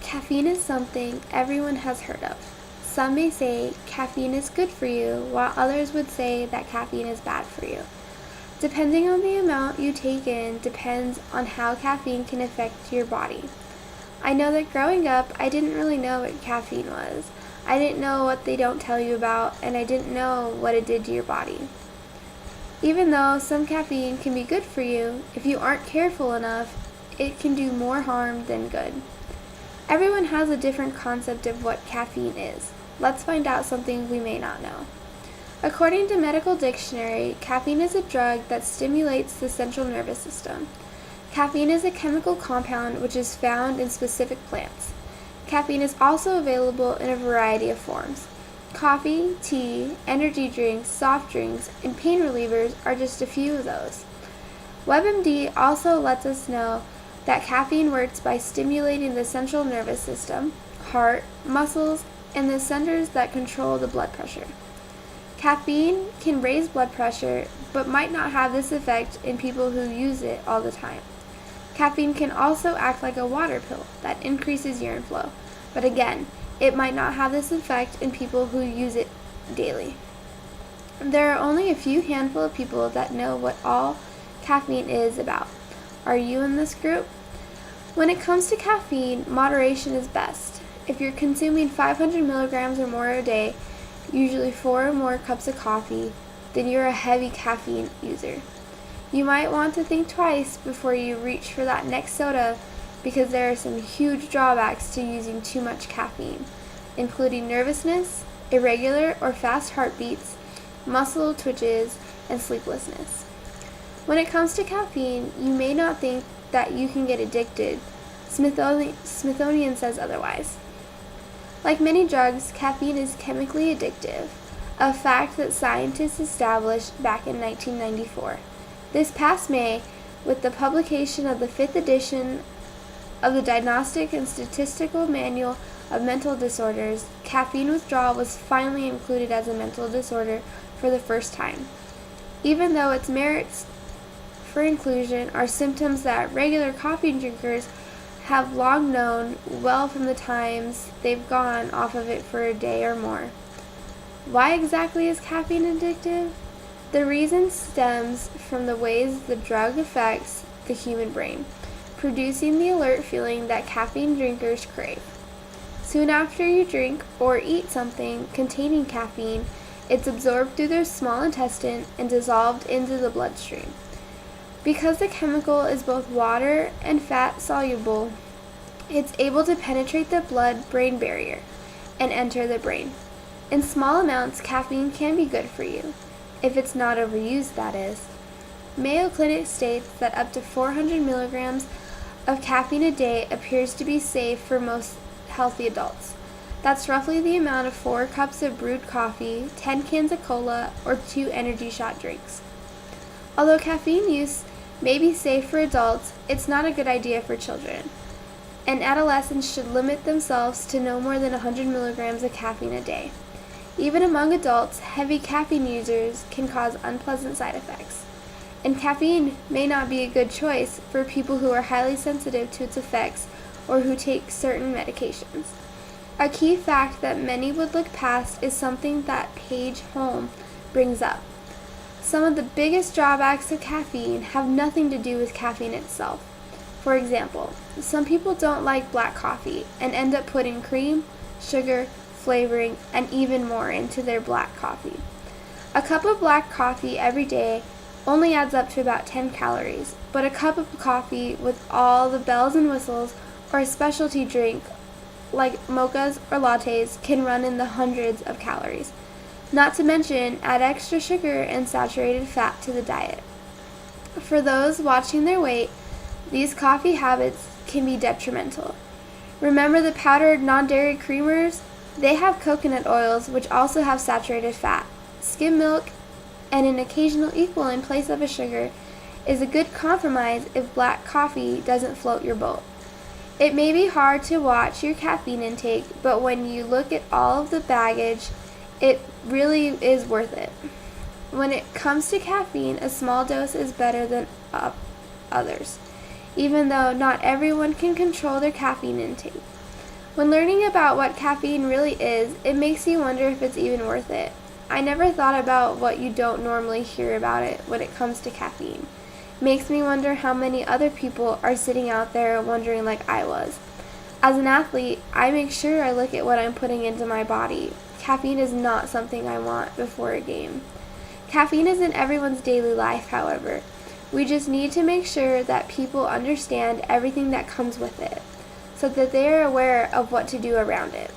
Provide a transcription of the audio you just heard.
Caffeine is something everyone has heard of. Some may say caffeine is good for you, while others would say that caffeine is bad for you. Depending on the amount you take in depends on how caffeine can affect your body. I know that growing up, I didn't really know what caffeine was. I didn't know what they don't tell you about, and I didn't know what it did to your body. Even though some caffeine can be good for you, if you aren't careful enough, it can do more harm than good. Everyone has a different concept of what caffeine is. Let's find out something we may not know. According to Medical Dictionary, caffeine is a drug that stimulates the central nervous system. Caffeine is a chemical compound which is found in specific plants. Caffeine is also available in a variety of forms. Coffee, tea, energy drinks, soft drinks, and pain relievers are just a few of those. WebMD also lets us know that caffeine works by stimulating the central nervous system, heart, muscles, and the centers that control the blood pressure. Caffeine can raise blood pressure, but might not have this effect in people who use it all the time. Caffeine can also act like a water pill that increases urine flow, but again, it might not have this effect in people who use it daily. There are only a few handful of people that know what all caffeine is about. Are you in this group? When it comes to caffeine, moderation is best. If you're consuming 500 milligrams or more a day, usually 4 or more cups of coffee, then you're a heavy caffeine user. You might want to think twice before you reach for that next soda because there are some huge drawbacks to using too much caffeine, including nervousness, irregular or fast heartbeats, muscle twitches, and sleeplessness. When it comes to caffeine, you may not think that you can get addicted. Smithsonian says otherwise. Like many drugs, caffeine is chemically addictive, a fact that scientists established back in 1994. This past May, with the publication of the 5th edition of the Diagnostic and Statistical Manual of Mental Disorders, caffeine withdrawal was finally included as a mental disorder for the first time. Even though its merits for inclusion are symptoms that regular coffee drinkers have long known well from the times they've gone off of it for a day or more. Why exactly is caffeine addictive? The reason stems from the ways the drug affects the human brain, producing the alert feeling that caffeine drinkers crave. Soon after you drink or eat something containing caffeine, it's absorbed through the small intestine and dissolved into the bloodstream. Because the chemical is both water and fat soluble, it's able to penetrate the blood-brain barrier and enter the brain. In small amounts, caffeine can be good for you, if it's not overused, that is. Mayo Clinic states that up to 400 milligrams of caffeine a day appears to be safe for most healthy adults. That's roughly the amount of 4 cups of brewed coffee, 10 cans of cola, or 2 energy shot drinks. Although caffeine use may be safe for adults, it's not a good idea for children. And adolescents should limit themselves to no more than 100 milligrams of caffeine a day. Even among adults, heavy caffeine users can cause unpleasant side effects. And caffeine may not be a good choice for people who are highly sensitive to its effects or who take certain medications. A key fact that many would look past is something that Paige Holm brings up. Some of the biggest drawbacks of caffeine have nothing to do with caffeine itself. For example, some people don't like black coffee and end up putting cream, sugar, flavoring, and even more into their black coffee. A cup of black coffee every day only adds up to about 10 calories, but a cup of coffee with all the bells and whistles or a specialty drink like mochas or lattes can run in the hundreds of calories. Not to mention, add extra sugar and saturated fat to the diet. For those watching their weight, these coffee habits can be detrimental. Remember the powdered non-dairy creamers? They have coconut oils, which also have saturated fat. Skim milk and an occasional equal in place of a sugar is a good compromise if black coffee doesn't float your boat. It may be hard to watch your caffeine intake, but when you look at all of the baggage, it really is worth it. When it comes to caffeine, a small dose is better than others, even though not everyone can control their caffeine intake. When learning about what caffeine really is, it makes you wonder if it's even worth it. I never thought about what you don't normally hear about it when it comes to caffeine. It makes me wonder how many other people are sitting out there wondering like I was. As an athlete, I make sure I look at what I'm putting into my body. Caffeine is not something I want before a game. Caffeine is in everyone's daily life, however. We just need to make sure that people understand everything that comes with it, so that they are aware of what to do around it.